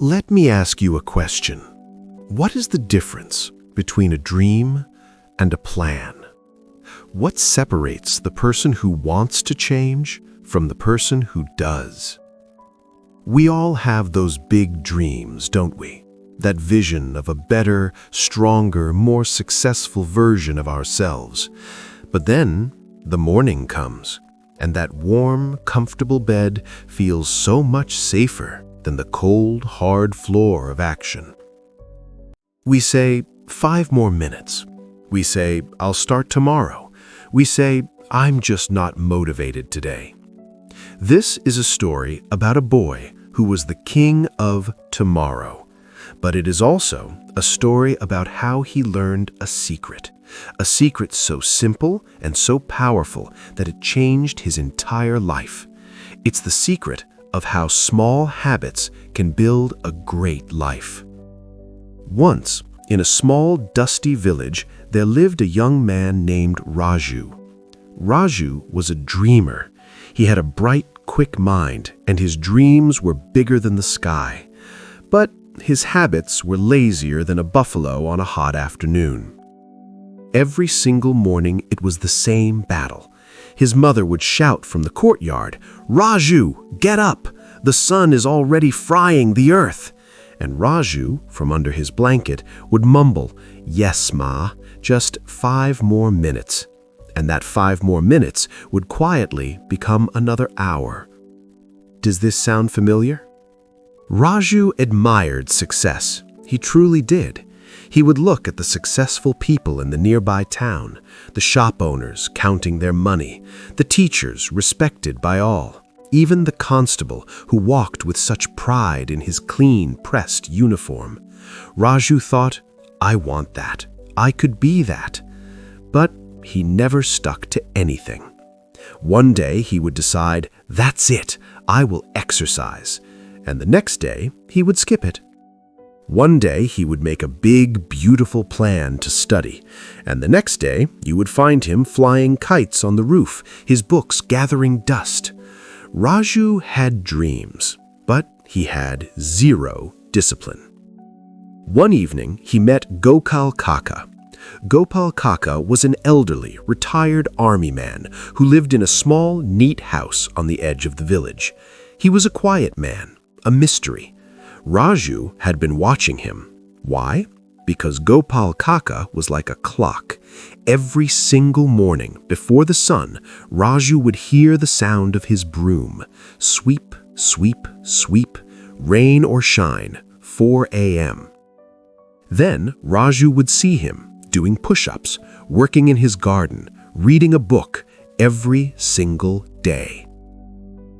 Let me ask you a question. What is the difference between a dream and a plan? What separates the person who wants to change from the person who does? We all have those big dreams, don't we? That vision of a better, stronger, more successful version of ourselves. But then the morning comes, and that warm, comfortable bed feels so much safer than the cold, hard floor of action. We say, 5 more minutes. We say, I'll start tomorrow. We say, I'm just not motivated today. This is a story about a boy who was the king of tomorrow. But it is also a story about how he learned a secret so simple and so powerful that it changed his entire life. It's the secret of how small habits can build a great life. Once, in a small, dusty village, there lived a young man named Raju. Raju was a dreamer. He had a bright, quick mind, and his dreams were bigger than the sky. But his habits were lazier than a buffalo on a hot afternoon. Every single morning, it was the same battle. His mother would shout from the courtyard, "Raju, get up! The sun is already frying the earth!" And Raju, from under his blanket, would mumble, "Yes, Ma, just 5 more minutes." And that 5 more minutes would quietly become another hour. Does this sound familiar? Raju admired success. He truly did. He would look at the successful people in the nearby town, the shop owners counting their money, the teachers respected by all, even the constable who walked with such pride in his clean, pressed uniform. Raju thought, I want that. I could be that. But he never stuck to anything. One day he would decide, that's it, I will exercise. And the next day he would skip it. One day he would make a big, beautiful plan to study, and the next day you would find him flying kites on the roof, his books gathering dust. Raju had dreams, but he had 0 discipline. One evening he met Gopal Kaka. Gopal Kaka was an elderly, retired army man who lived in a small, neat house on the edge of the village. He was a quiet man, a mystery. Raju had been watching him. Why? Because Gopal Kaka was like a clock. Every single morning, before the sun, Raju would hear the sound of his broom. Sweep, sweep, sweep, rain or shine, 4 a.m. Then Raju would see him doing push-ups, working in his garden, reading a book every single day.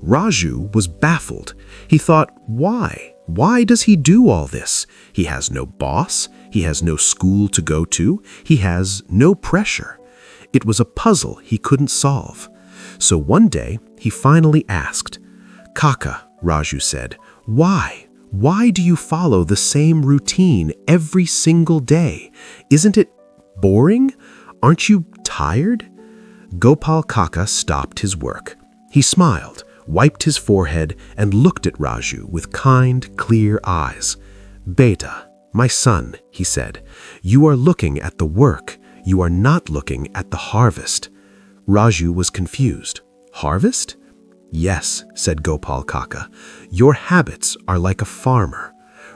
Raju was baffled. He thought, why? Why does he do all this? He has no boss. He has no school to go to. He has no pressure. It was a puzzle he couldn't solve. So one day, he finally asked, Kaka, Raju said, why? Why do you follow the same routine every single day? Isn't it boring? Aren't you tired? Gopal Kaka stopped his work. He smiled, wiped his forehead, and looked at Raju with kind, clear eyes. Beta, my son, he said, you are looking at the work. You are not looking at the harvest. Raju was confused. Harvest? Yes, said Gopal Kaka. Your habits are like a farmer.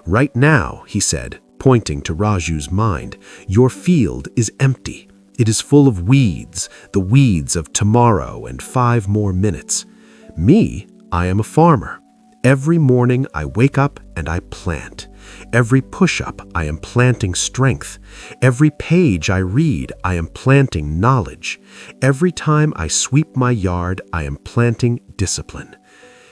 Right now, he said, pointing to Raju's mind, your field is empty. It is full of weeds, the weeds of tomorrow and 5 more minutes. Me, I am a farmer. Every morning I wake up and I plant. Every push-up I am planting strength. Every page I read I am planting knowledge. Every time I sweep my yard I am planting discipline.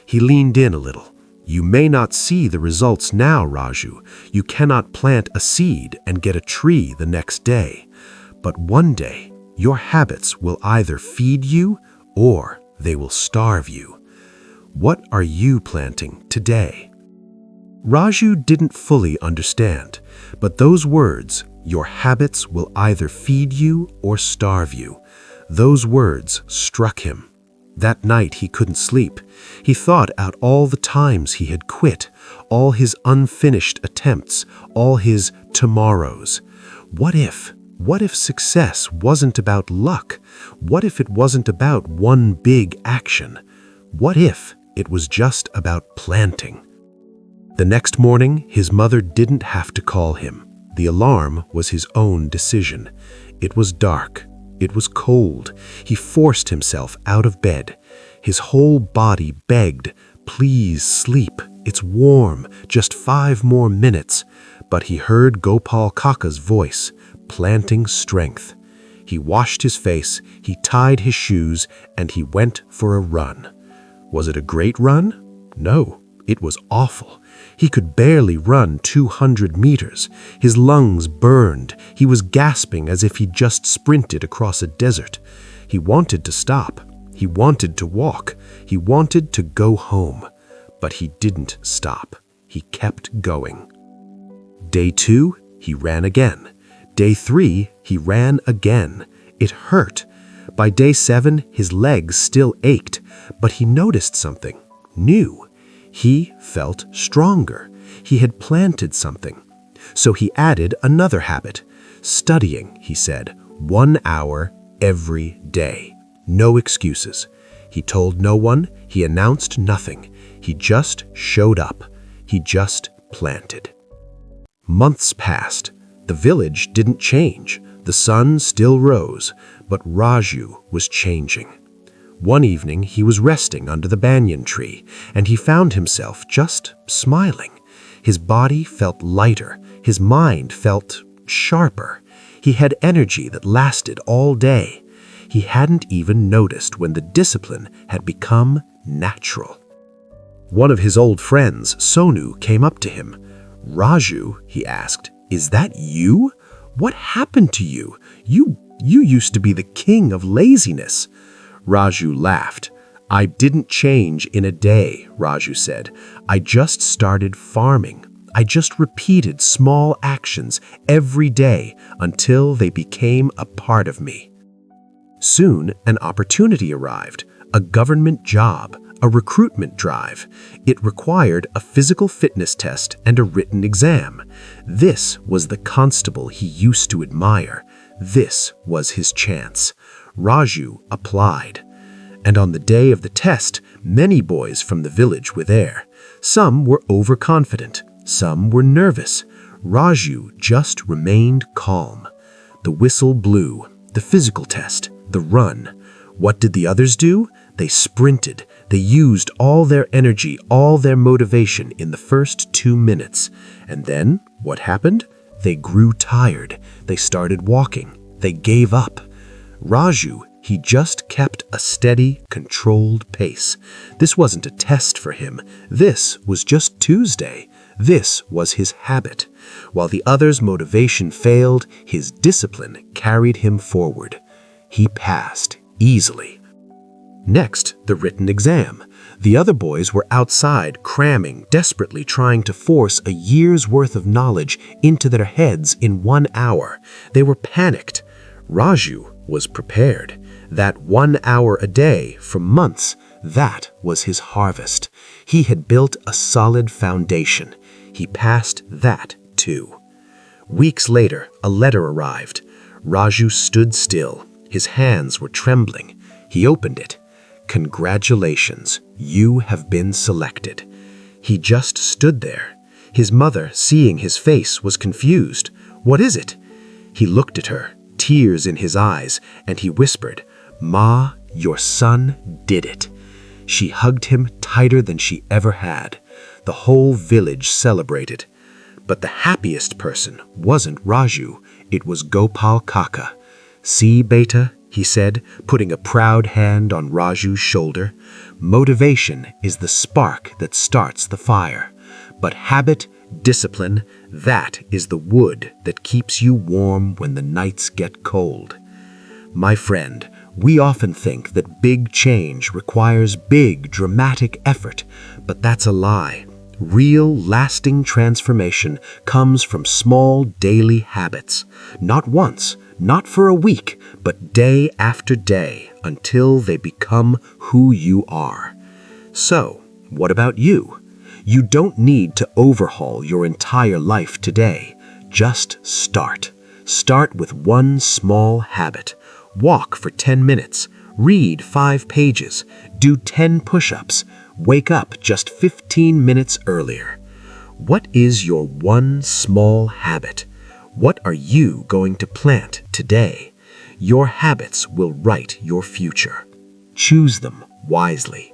He leaned in a little. You may not see the results now, Raju. You cannot plant a seed and get a tree the next day. But one day, your habits will either feed you or they will starve you. What are you planting today? Raju didn't fully understand, but those words, your habits will either feed you or starve you, those words struck him. That night he couldn't sleep. He thought out all the times he had quit, all his unfinished attempts, all his tomorrows. What if success wasn't about luck? What if it wasn't about one big action? What if it was just about planting? The next morning, his mother didn't have to call him. The alarm was his own decision. It was dark. It was cold. He forced himself out of bed. His whole body begged, "Please sleep. It's warm. Just 5 more minutes." But he heard Gopal Kaka's voice, planting strength. He washed his face, he tied his shoes, and he went for a run. Was it a great run? No, it was awful. He could barely run 200 meters. His lungs burned. He was gasping as if he'd just sprinted across a desert. He wanted to stop. He wanted to walk. He wanted to go home. But he didn't stop. He kept going. Day 2, he ran again. Day 3, he ran again. It hurt. By day 7, his legs still ached, but he noticed something new. He felt stronger. He had planted something. So he added another habit. Studying, he said, 1 hour every day. No excuses. He told no one. He announced nothing. He just showed up. He just planted. Months passed. The village didn't change. The sun still rose, but Raju was changing. One evening, he was resting under the banyan tree, and he found himself just smiling. His body felt lighter. His mind felt sharper. He had energy that lasted all day. He hadn't even noticed when the discipline had become natural. One of his old friends, Sonu, came up to him. "Raju," he asked, "is that you? What happened to you? You used to be the king of laziness." Raju laughed. "I didn't change in a day," Raju said. "I just started farming. I just repeated small actions every day until they became a part of me." Soon, an opportunity arrived, a government job, a recruitment drive. It required a physical fitness test and a written exam. This was the constable he used to admire. This was his chance. Raju applied. And on the day of the test, many boys from the village were there. Some were overconfident. Some were nervous. Raju just remained calm. The whistle blew. The physical test. The run. What did the others do? They sprinted. They used all their energy, all their motivation in the first 2 minutes. And then, what happened? They grew tired. They started walking. They gave up. Raju, he just kept a steady, controlled pace. This wasn't a test for him. This was just Tuesday. This was his habit. While the others' motivation failed, his discipline carried him forward. He passed easily. Next, the written exam. The other boys were outside, cramming, desperately trying to force a year's worth of knowledge into their heads in 1 hour. They were panicked. Raju was prepared. That 1 hour a day for months, that was his harvest. He had built a solid foundation. He passed that too. Weeks later, a letter arrived. Raju stood still. His hands were trembling. He opened it. "Congratulations, you have been selected." He just stood there. His mother, seeing his face, was confused. "What is it?" He looked at her, tears in his eyes, and he whispered, "Ma, your son did it." She hugged him tighter than she ever had. The whole village celebrated. But the happiest person wasn't Raju, it was Gopal Kaka. "See, beta," he said, putting a proud hand on Raju's shoulder. "Motivation is the spark that starts the fire. But habit, discipline, that is the wood that keeps you warm when the nights get cold." My friend, we often think that big change requires big, dramatic effort, but that's a lie. Real, lasting transformation comes from small daily habits. Not once, not for a week, but day after day until they become who you are. So, what about you? You don't need to overhaul your entire life today. Just start. Start with one small habit. Walk for 10 minutes. Read 5 pages. Do 10 push-ups. Wake up just 15 minutes earlier. What is your one small habit? What are you going to plant today? Your habits will write your future. Choose them wisely.